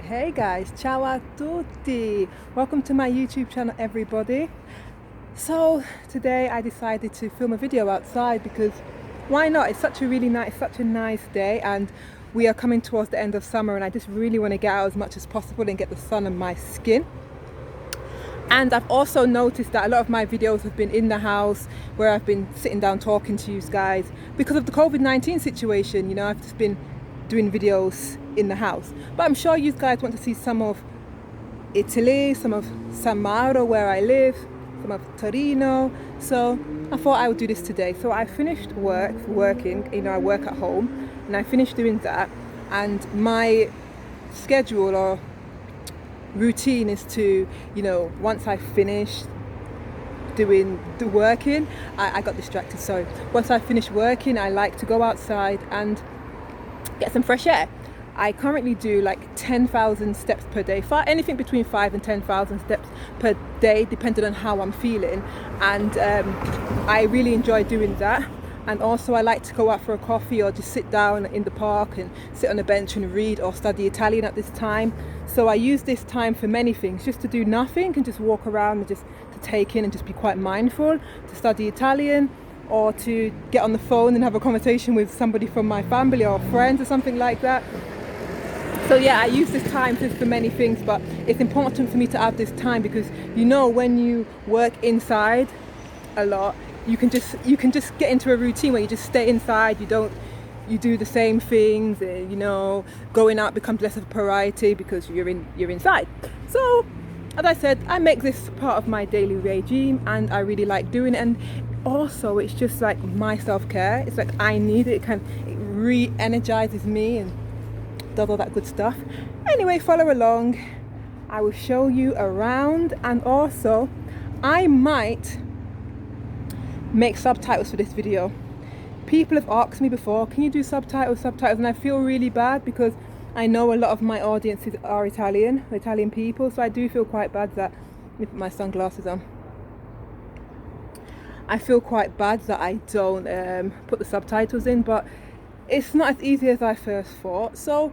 Hey guys, ciao a tutti! Welcome to my YouTube channel, everybody. So today I decided to film a video outside because why not? It's such a nice day, and we are coming towards the end of summer, and I just really want to get out as much as possible and get the sun on my skin. And I've also noticed that a lot of my videos have been in the house where I've been sitting down talking to you guys because of the COVID-19 situation. You know, I've just been doing videos in the house, but I'm sure you guys want to see some of Italy, some of San Mauro where I live, some of Torino. So I thought I would do this today. So I finished working, you know, I work at home, and I finished doing that, and my schedule or routine is to, you know, once I finish doing the working, I got distracted, sorry. Once I finish working, I like to go outside and get some fresh air. I currently do like 10,000 steps per day, anything between 5 and 10,000 steps per day, depending on how I'm feeling. And I really enjoy doing that. And also I like to go out for a coffee or just sit down in the park and sit on a bench and read or study Italian at this time. So I use this time for many things, just to do nothing and just walk around and just to take in and just be quite mindful, to study Italian, or to get on the phone and have a conversation with somebody from my family or friends or something like that. So yeah, I use this time just for many things, but it's important for me to have this time because, you know, when you work inside a lot, you can just get into a routine where you just stay inside, you do the same things, you know, going out becomes less of a priority because you're inside. So as I said, I make this part of my daily regime and I really like doing it. And also it's just like my self-care. It's like I need it. It re-energizes me and does all that good stuff. Anyway, follow along. I will show you around, and also I might make subtitles for this video. People have asked me before, can you do subtitles? And I feel really bad because I know a lot of my audiences are Italian people, so I do feel quite bad that, let me put my sunglasses on. I feel quite bad that I don't put the subtitles in, but it's not as easy as I first thought. So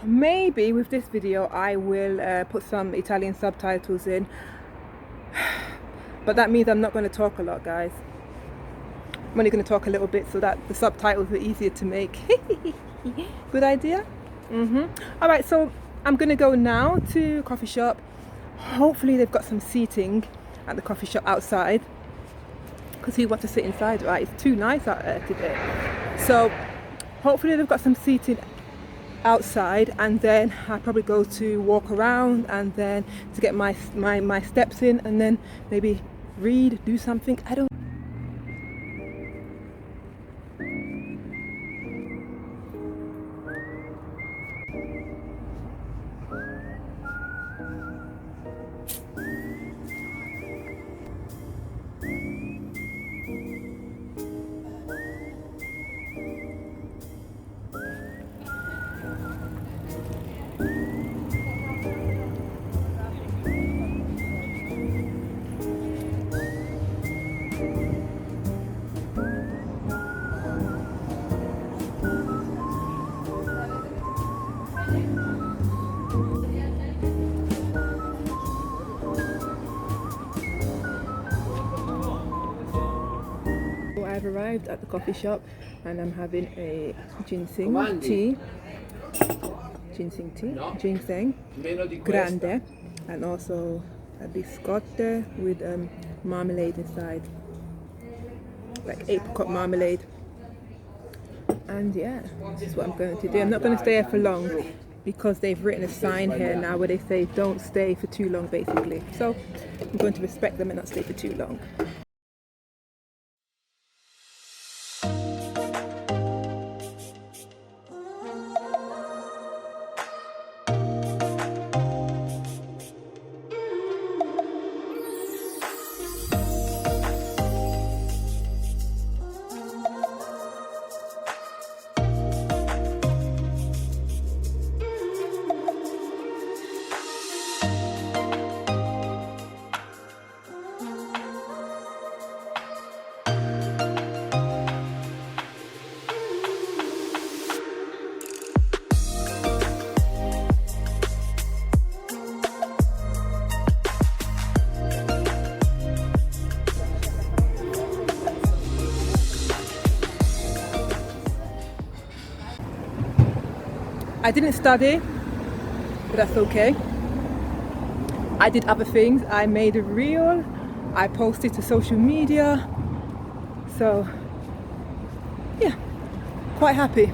maybe with this video I will put some Italian subtitles in, but that means I'm not going to talk a lot, guys. I'm only going to talk a little bit so that the subtitles are easier to make. Good idea? Alright, so I'm going to go now to a coffee shop. Hopefully they've got some seating at the coffee shop outside, because who wants to sit inside, right? It's too nice out there today. So hopefully they've got some seating outside, and then I'll probably go to walk around and then to get my steps in, and then maybe read, do something. I don't. I've arrived at the coffee shop and I'm having a ginseng grande, and also a biscotte with marmalade inside, like apricot marmalade. And yeah, this is what I'm going to do. I'm not going to stay here for long because they've written a sign here now where they say don't stay for too long, basically. So I'm going to respect them and not stay for too long. I didn't study, but that's okay. I did other things. I made a reel, I posted to social media, so yeah, quite happy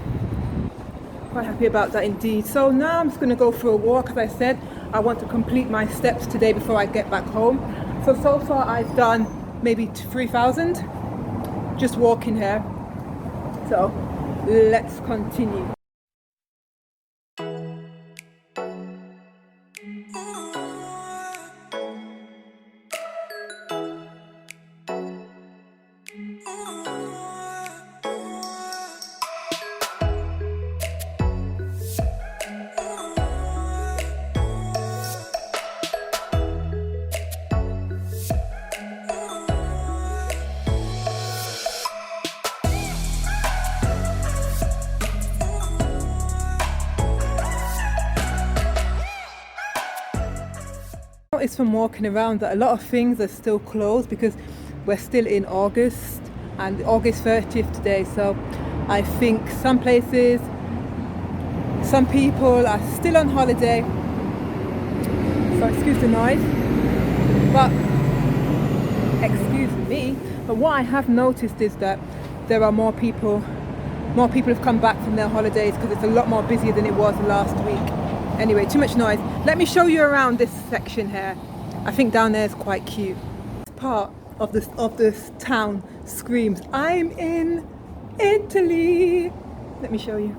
about that indeed. So now I'm just going to go for a walk. As I said, I want to complete my steps today before I get back home. So far I've done maybe 3,000 just walking here, so let's continue. It's from walking around that a lot of things are still closed because we're still in August and August 30th today, so I think some places, some people are still on holiday, so excuse the noise, but excuse me, but what I have noticed is that there are more people have come back from their holidays because it's a lot more busier than it was last week. Anyway, too much noise. Let me show you around this section here. I think down there is quite cute. This part of this town screams, I'm in Italy. Let me show you.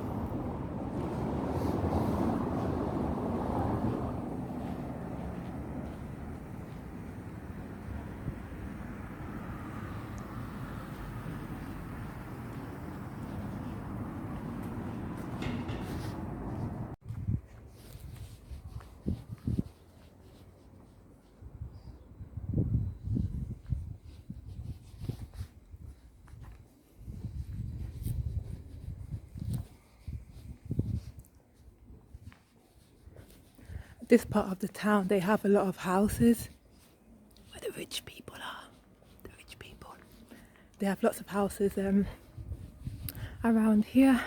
This part of the town, they have a lot of houses where the rich people are. The rich people. They have lots of houses around here.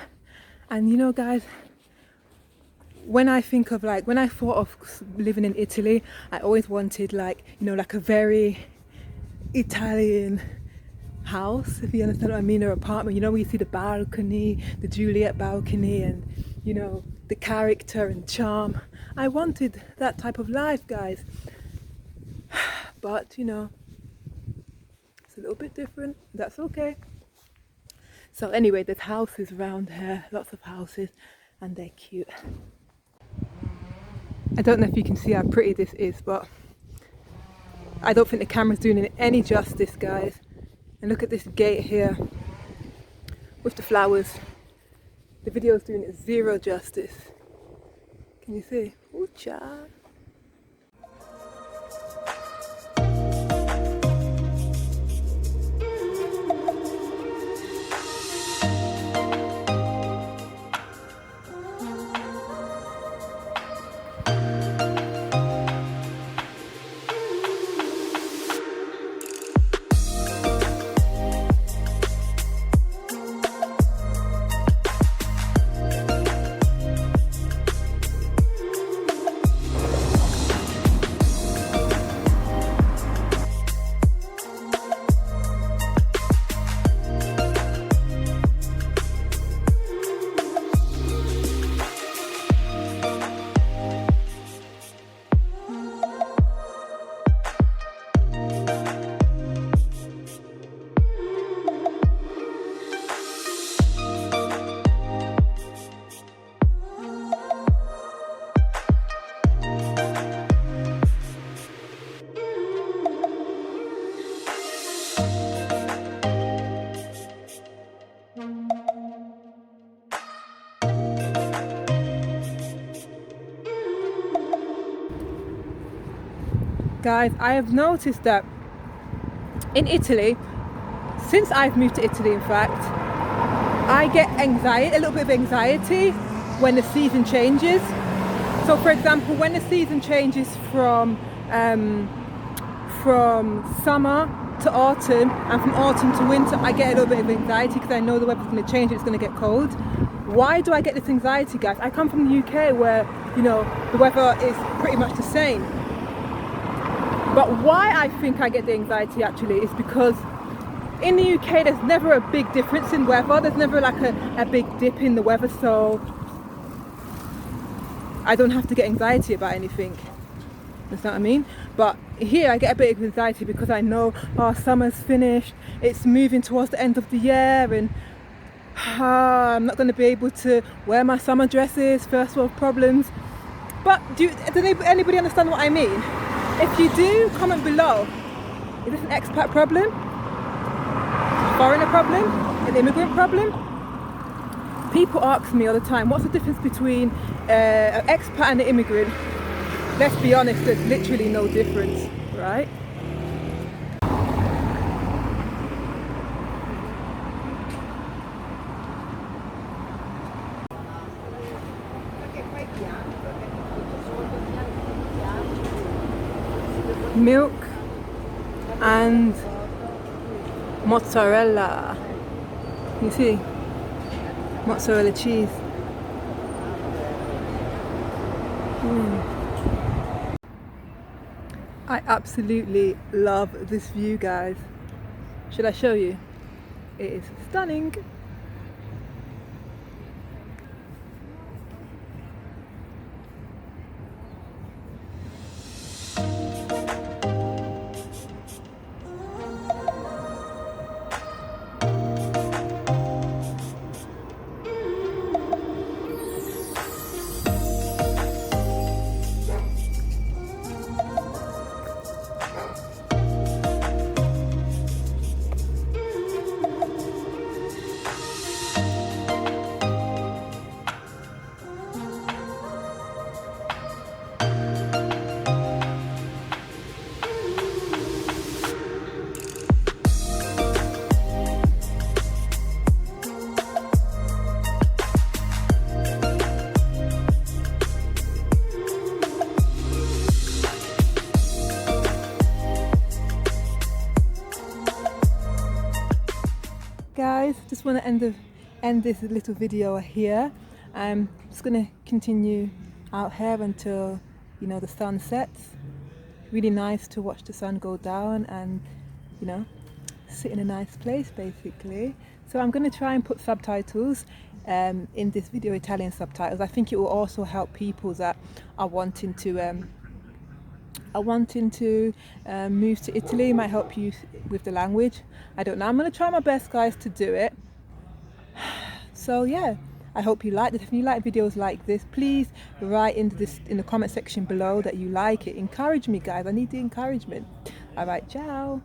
And you know, guys, when I thought of living in Italy, I always wanted like a very Italian house, if you understand what I mean, or apartment. You know, where you see the balcony, the Juliet balcony, and the character and charm. I wanted that type of life, guys, but it's a little bit different. That's okay. So anyway, there's houses around here, lots of houses, and they're cute. I don't know if you can see how pretty this is, but I don't think the camera's doing it any justice, guys. And look at this gate here with the flowers. The video's doing it zero justice. Can you see? Ooh, child. Guys, I have noticed that in Italy, since I've moved to Italy in fact, I get anxiety, a little bit of anxiety when the season changes. So for example, when the season changes from summer to autumn and from autumn to winter, I get a little bit of anxiety because I know the weather's going to change, it's going to get cold. Why do I get this anxiety, guys? I come from the UK where, you know, the weather is pretty much the same. But why I think I get the anxiety actually is because in the UK there's never a big difference in weather. There's never like a big dip in the weather, so I don't have to get anxiety about anything. That's what I mean? But here I get a bit of anxiety because I know, oh, summer's finished, it's moving towards the end of the year, and I'm not going to be able to wear my summer dresses, first world problems. But does anybody understand what I mean? If you do, comment below. Is this an expat problem? A foreigner problem? An immigrant problem? People ask me all the time, what's the difference between an expat and an immigrant? Let's be honest, there's literally no difference, right? Milk and mozzarella. You see? Mozzarella cheese. I absolutely love this view, guys. Should I show you? It is stunning. Guys, just want to end this little video here. I'm just going to continue out here until, you know, the sun sets. Really nice to watch the sun go down and, you know, sit in a nice place basically. So I'm going to try and put subtitles in this video, Italian subtitles. I think it will also help people that are wanting to move to Italy. It might help you with the language. I don't know. I'm going to try my best, guys, to do it. So yeah, I hope you like this. If you like videos like this, please write in the comment section below that you like it. Encourage me, guys. I need the encouragement. All right, ciao.